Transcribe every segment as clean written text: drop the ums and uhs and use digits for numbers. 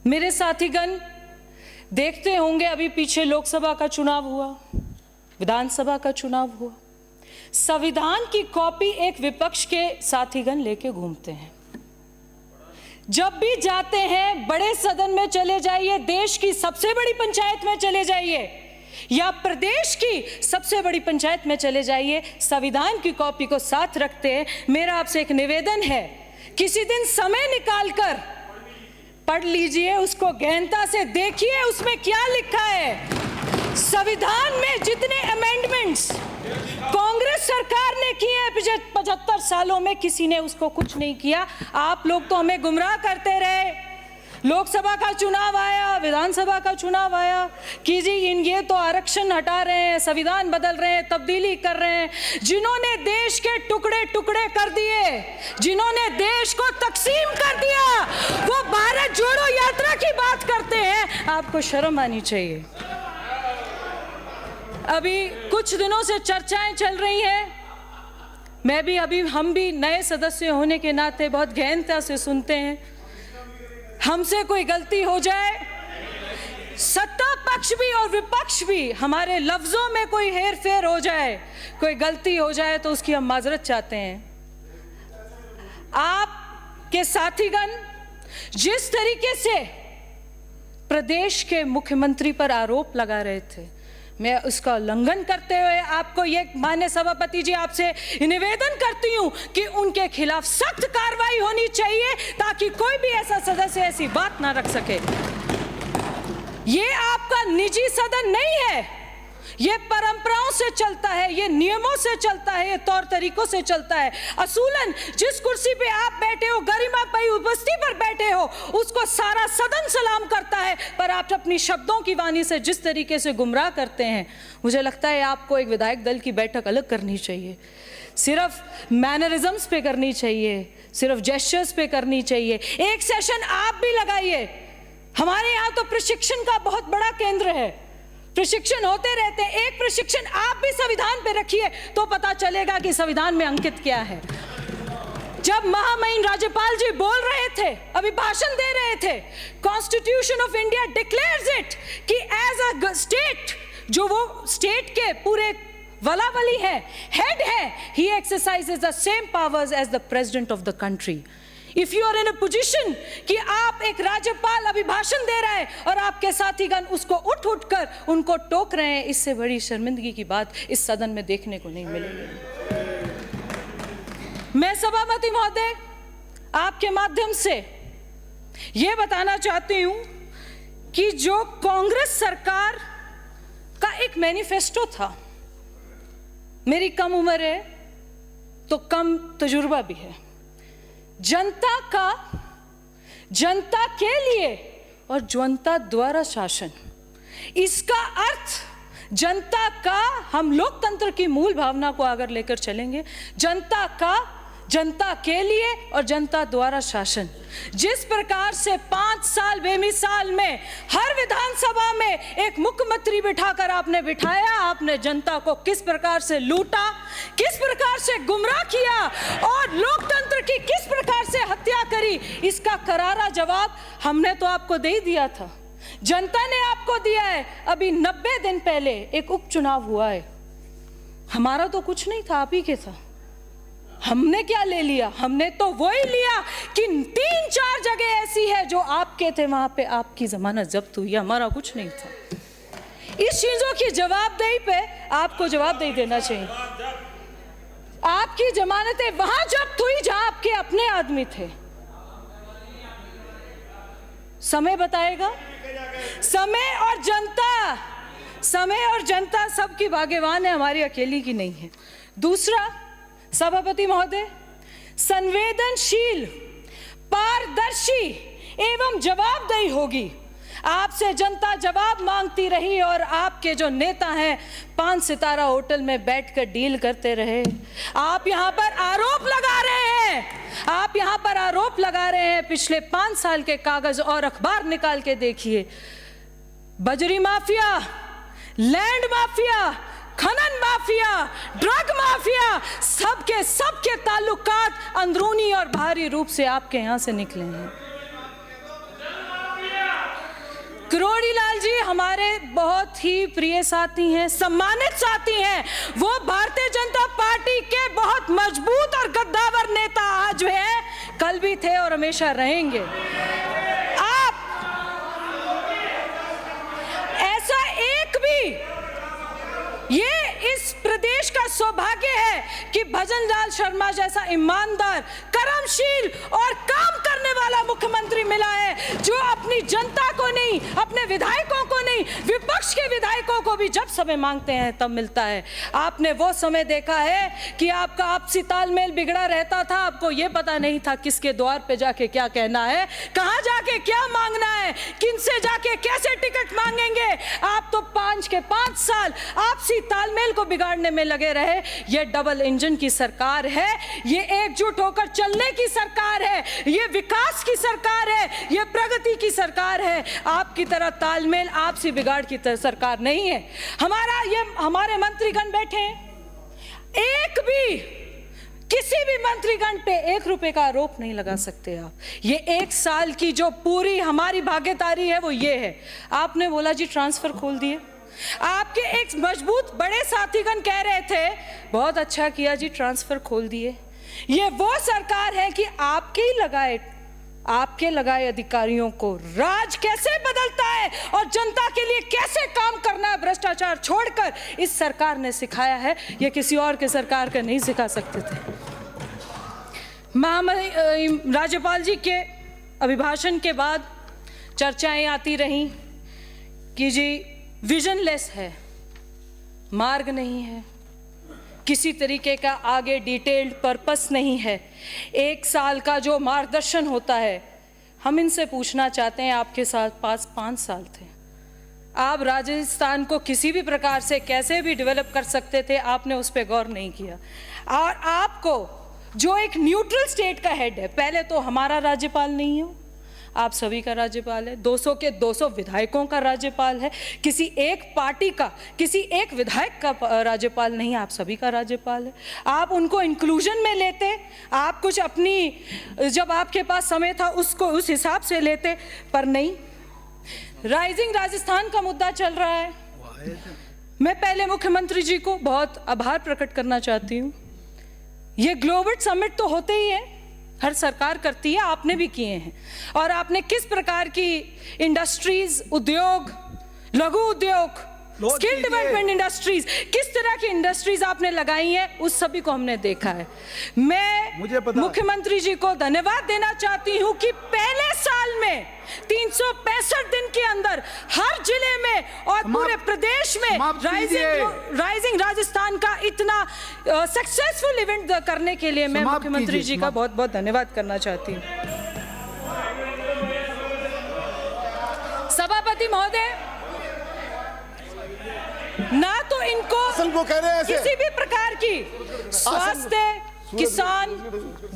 मेरे साथीगण, देखते होंगे अभी पीछे लोकसभा का चुनाव हुआ, विधानसभा का चुनाव हुआ। संविधान की कॉपी एक विपक्ष के साथीगण लेके घूमते हैं। जब भी जाते हैं बड़े सदन में चले जाइए, देश की सबसे बड़ी पंचायत में चले जाइए या प्रदेश की सबसे बड़ी पंचायत में चले जाइए, संविधान की कॉपी को साथ रखते हैं। मेरा आपसे एक निवेदन है, किसी दिन समय निकालकर पढ़ लीजिए, उसको गहनता से देखिए, उसमें क्या लिखा है। संविधान में जितने अमेंडमेंट्स कांग्रेस सरकार ने किए हैं 75 सालों में, किसी ने उसको कुछ नहीं किया। आप लोग तो हमें गुमराह करते रहे। लोकसभा का चुनाव आया, विधानसभा का चुनाव आया कि जी ये तो आरक्षण हटा रहे हैं, संविधान बदल रहे हैं, तब्दीली कर रहे हैं। जिन्होंने देश के टुकड़े टुकड़े कर दिए, जिन्होंने देश को तकसीम कर दिया, वो भारत जोड़ो यात्रा की बात करते हैं। आपको शर्म आनी चाहिए। अभी कुछ दिनों से चर्चाएं चल रही हैं, हम भी नए सदस्य होने के नाते बहुत गहनता से सुनते हैं। हमसे कोई गलती हो जाए, सत्ता पक्ष भी और विपक्ष भी, हमारे लफ्जों में कोई हेर फेर हो जाए, कोई गलती हो जाए तो उसकी हम माजरत चाहते हैं। आपके साथीगण जिस तरीके से प्रदेश के मुख्यमंत्री पर आरोप लगा रहे थे, मैं उसका उल्लंघन करते हुए आपको ये माननीय सभापति जी आपसे निवेदन करती हूं कि उनके खिलाफ सख्त कार्रवाई होनी चाहिए, ताकि कोई भी ऐसा सदस्य ऐसी बात ना रख सके। ये आपका निजी सदन नहीं है, ये परंपराओं से चलता है, ये नियमों से चलता है, ये तौर तरीकों से चलता है। असूलन जिस कुर्सी पे आप बैठे हो, गरिमा पाई उपस्थिति पर बैठे हो, उसको सारा सदन सलाम करता है, पर आप अपनी शब्दों की वाणी से जिस तरीके से गुमराह करते हैं, मुझे लगता है आपको एक विधायक दल की बैठक अलग करनी चाहिए। सिर्फ मैनरिज्म्स पे करनी चाहिए, सिर्फ जेस्चर्स पे करनी चाहिए। एक सेशन आप भी लगाइए। हमारे यहाँ तो प्रशिक्षण का बहुत बड़ा केंद्र है, प्रशिक्षण होते रहते हैं। एक प्रशिक्षण आप भी संविधान पे रखिए तो पता चलेगा कि संविधान में अंकित क्या है। जब महामहिम राज्यपाल जी बोल रहे थे, अभी भाषण दे रहे थे, constitution of India declares it कि एज अ स्टेट, जो वो स्टेट के पूरे वलावली है, हेड है, he exercises the same powers as the president of the country. If you are in a position कि आप एक राज्यपाल अभिभाषण दे रहे हैं और आपके साथीगण उसको उठ कर उनको टोक रहे हैं, इससे बड़ी शर्मिंदगी की बात इस सदन में देखने को नहीं मिलेगी। मैं सभापति महोदय आपके माध्यम से यह बताना चाहती हूं कि जो कांग्रेस सरकार का एक मैनिफेस्टो था, मेरी कम उम्र है तो कम तजुर्बा भी है, जनता के लिए और जनता द्वारा शासन, इसका अर्थ जनता का, हम लोकतंत्र की मूल भावना को अगर लेकर चलेंगे, जनता का, जनता के लिए और जनता द्वारा शासन। जिस प्रकार से 5 साल बेमिसाल में हर विधानसभा में एक मुख्यमंत्री बिठाकर आपने बिठाया, आपने जनता को किस प्रकार से लूटा, किस प्रकार से गुमराह किया और लोकतंत्र की किस प्रकार से हत्या करी, इसका करारा जवाब हमने तो आपको दे दिया था, जनता ने आपको दिया है। अभी 90 दिन पहले एक उपचुनाव हुआ है, हमारा तो कुछ नहीं था, आप ही के था। हमने क्या ले लिया? हमने तो वही लिया कि 3-4 जगह ऐसी है जो आपके थे, वहां पे आपकी जमानत जब्त हुई, हमारा कुछ नहीं था। इस चीजों की जवाबदेही पे आपको जवाबदेही देना चाहिए। आपकी जमानतें वहां जब्त हुई जहां आपके अपने आदमी थे। समय बताएगा, समय और जनता सबकी भाग्यवान है, हमारी अकेली की नहीं है। दूसरा, सभापति महोदय, संवेदनशील, पारदर्शी एवं जवाबदेही होगी। आपसे जनता जवाब मांगती रही और आपके जो नेता हैं 5 सितारा होटल में बैठकर डील करते रहे। आप यहां पर आरोप लगा रहे हैं, पिछले 5 साल के कागज और अखबार निकाल के देखिए। बजरी माफिया, लैंड माफिया, खनन माफिया, ड्रग माफिया, सबके ताल्लुकात अंदरूनी और बाहरी रूप से आपके यहां से निकले हैं। किरोड़ी लाल जी हमारे बहुत ही प्रिय साथी हैं, सम्मानित साथी हैं। वो भारतीय जनता पार्टी के बहुत मजबूत और गद्दावर नेता आज हैं, कल भी थे और हमेशा रहेंगे। आप ऐसा एक भी, ये इस प्रदेश का सौभाग्य है कि भजन लाल शर्मा जैसा ईमानदार, कर्मशील और काम करने वाला मुख्यमंत्री मिला है, जो अपनी जनता को नहीं, अपने विधायकों को नहीं, विपक्ष के विधायकों को भी जब समय मांगते हैं तब मिलता है। आपने वो समय देखा है कि आपका आपसी तालमेल बिगड़ा रहता था, आपको ये पता नहीं था किसके द्वार पे जाके क्या कहना है, कहां जाके क्या मांगना है, किनसे जाके कैसे टिकट मांगेंगे। आप तो 5 के 5 साल आपसी तालमेल को बिगाड़ने में लगे रहे। ये डबल इंजन की सरकार है, ये एकजुट होकर चलने की सरकार है, ये विकास की सरकार है, ये प्रगति की सरकार है। आपकी तरह तालमेल, आपसी बिगाड़ की सरकार नहीं है। हमारे मंत्रीगण बैठे हैं, एक भी किसी भी मंत्रीगण पे 1 रुपए का आरोप नहीं लगा सकते आप। ये 1 साल की जो पूरी हमारी भागीदारी है वो ये है। आपने बोला जी ट्रांसफर खोल दिए, आपके एक मजबूत बड़े साथीगण कह रहे थे बहुत अच्छा किया जी ट्रांसफर खोल दिए। ये वो सरकार है कि आपके लगाए अधिकारियों को राज कैसे बदलता है और जनता के लिए कैसे काम करना है, भ्रष्टाचार छोड़कर इस सरकार ने सिखाया है। ये किसी और के सरकार का नहीं सिखा सकते थे। राज्यपाल जी के अभिभाषण के बाद चर्चाएं आती रहीं कि जी विजनलेस है, मार्ग नहीं है, किसी तरीके का आगे डिटेल्ड पर्पस नहीं है, 1 साल का जो मार्गदर्शन होता है। हम इनसे पूछना चाहते हैं, आपके साथ 5 साल थे, आप राजस्थान को किसी भी प्रकार से कैसे भी डेवलप कर सकते थे, आपने उस पर गौर नहीं किया। और आपको जो एक न्यूट्रल स्टेट का हेड है, पहले तो हमारा राज्यपाल नहीं हो, आप सभी का राज्यपाल है, 200 के 200 विधायकों का राज्यपाल है, किसी एक पार्टी का, किसी एक विधायक का राज्यपाल नहीं, आप सभी का राज्यपाल है। आप उनको इंक्लूजन में लेते, आप कुछ अपनी, जब आपके पास समय था उसको उस हिसाब से लेते, पर नहीं। राइजिंग राजस्थान का मुद्दा चल रहा है। मैं पहले मुख्यमंत्री जी को बहुत आभार प्रकट करना चाहती हूँ। ये ग्लोबल समिट तो होते ही है, हर सरकार करती है, आपने भी किए हैं। और आपने किस प्रकार की इंडस्ट्रीज, उद्योग, लघु उद्योग, स्किल डेवलपमेंट इंडस्ट्रीज, किस तरह की इंडस्ट्रीज आपने लगाई हैं, उस सभी को हमने देखा है। मैं मुख्यमंत्री जी को धन्यवाद देना चाहती हूं कि पहले साल में 365 दिन के अंदर हर जिले में और पूरे प्रदेश में राइजिंग राजस्थान का इतना सक्सेसफुल इवेंट करने के लिए मैं मुख्यमंत्री जी का बहुत बहुत धन्यवाद करना चाहती हूँ। सभापति महोदय, ना तो इनको कह रहे हैं किसी भी प्रकार की स्वास्थ्य, किसान,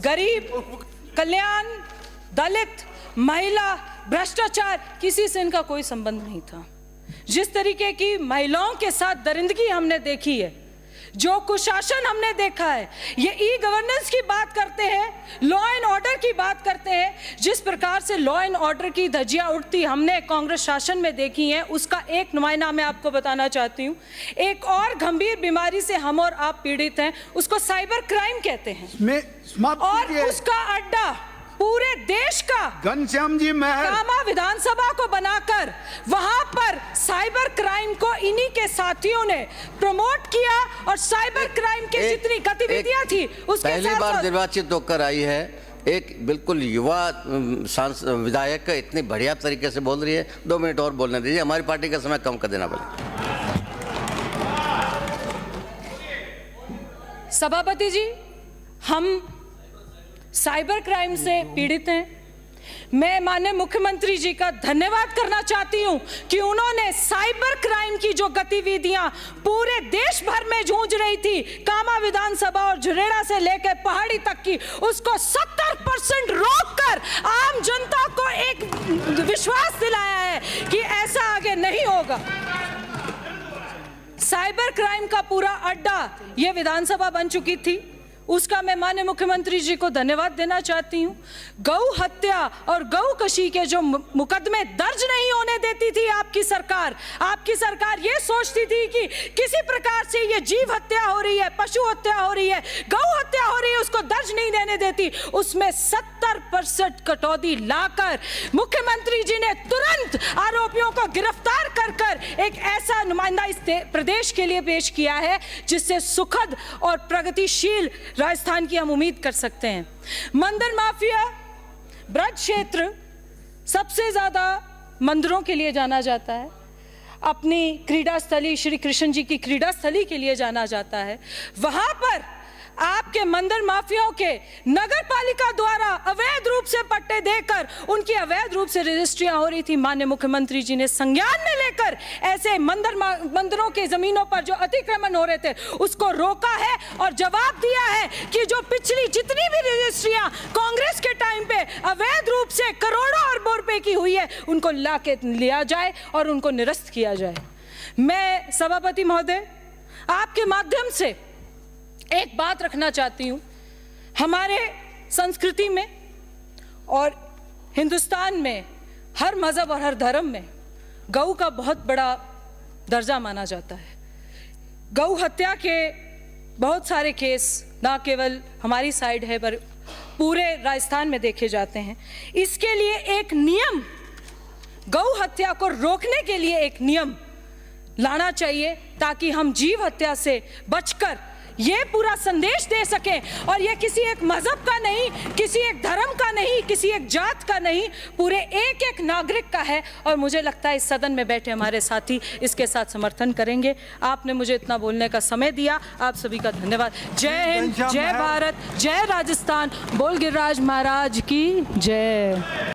गरीब कल्याण, दलित, महिला, भ्रष्टाचार, किसी से इनका कोई संबंध नहीं था। जिस तरीके की महिलाओं के साथ दरिंदगी हमने देखी है, जो कुशासन हमने देखा है, ये ई गवर्नेंस की बात करते हैं, लॉ एंड ऑर्डर की बात करते हैं, जिस प्रकार से लॉ एंड ऑर्डर की धज्जियां उड़ती हमने कांग्रेस शासन में देखी हैं, उसका एक नुमाइंदा मैं आपको बताना चाहती हूँ। एक और गंभीर बीमारी से हम और आप पीड़ित हैं, उसको साइबर क्राइम कहते हैं, और उसका अड्डा पूरे देश का घनश्याम जी महल कामा विधानसभा को बनाकर वहां पर साइबर क्राइम को इन्हीं के साथियों ने प्रमोट किया, और साइबर क्राइम की जितनी गतिविधियां थी उसके पहली बार निर्वाचित होकर आई है, एक बिल्कुल युवा विधायक इतनी बढ़िया तरीके से बोल रही है। 2 मिनट और बोलने दीजिए, हमारी पार्टी का समय कम कर देना पड़ेगा। सभापति जी, हम साइबर क्राइम से पीड़ित हैं। मैं माननीय मुख्यमंत्री जी का धन्यवाद करना चाहती हूं कि उन्होंने साइबर क्राइम की जो गतिविधियां पूरे देश भर में जूझ रही थी, कामा विधानसभा और झुरेड़ा से लेकर पहाड़ी तक की, उसको 70% रोककर आम जनता को एक विश्वास दिलाया है कि ऐसा आगे नहीं होगा। साइबर क्राइम का पूरा अड्डा ये विधानसभा बन चुकी थी, उसका मैं माननीय मुख्यमंत्री जी को धन्यवाद देना चाहती हूँ। गौ हत्या और गौ कशी के जो मुकदमे दर्ज नहीं होने देती थी आपकी सरकार ये सोचती थी कि किसी प्रकार से ये जीव हत्या हो रही है, पशु हत्या हो रही है, गौ हत्या हो रही है, उसको दर्ज नहीं देने देती। उसमें 70% कटौती लाकर मुख्यमंत्री जी ने तुरंत आरोपियों को गिरफ्तार कर एक ऐसा नुमाइंदा इस प्रदेश के लिए पेश किया है जिससे सुखद और प्रगतिशील राजस्थान की हम उम्मीद कर सकते हैं। मंदिर माफिया ब्रज क्षेत्र सबसे ज्यादा मंदिरों के लिए जाना जाता है, अपनी क्रीड़ा स्थली श्री कृष्ण जी की क्रीड़ा स्थली के लिए जाना जाता है। वहां पर आपके मंदिर माफियाओं के नगर पालिका द्वारा अवैध रूप से पट्टे देकर उनकी अवैध रूप से रजिस्ट्रियां हो रही थी। माननीय मुख्यमंत्री जी ने संज्ञान में लेकर ऐसे मंदिरों के जमीनों पर जो अतिक्रमण हो रहे थे उसको रोका है और जवाब दिया है कि जो पिछली जितनी भी रजिस्ट्रियां कांग्रेस के टाइम पे अवैध रूप से करोड़ों अरबों रुपए की हुई है उनको लाके लिया जाए और उनको निरस्त किया जाए। मैं सभापति महोदय आपके माध्यम से एक बात रखना चाहती हूँ। हमारे संस्कृति में और हिंदुस्तान में हर मज़हब और हर धर्म में गौ का बहुत बड़ा दर्जा माना जाता है। गौ हत्या के बहुत सारे केस ना केवल हमारी साइड है पर पूरे राजस्थान में देखे जाते हैं। इसके लिए एक नियम, गौ हत्या को रोकने के लिए एक नियम लाना चाहिए ताकि हम जीव हत्या से बचकर ये पूरा संदेश दे सकें। और ये किसी एक मजहब का नहीं, किसी एक धर्म का नहीं, किसी एक जात का नहीं, पूरे एक एक नागरिक का है। और मुझे लगता है इस सदन में बैठे हमारे साथी इसके साथ समर्थन करेंगे। आपने मुझे इतना बोलने का समय दिया, आप सभी का धन्यवाद। जय हिंद, जय भारत, जय राजस्थान। बोल गिरिराज महाराज की जय।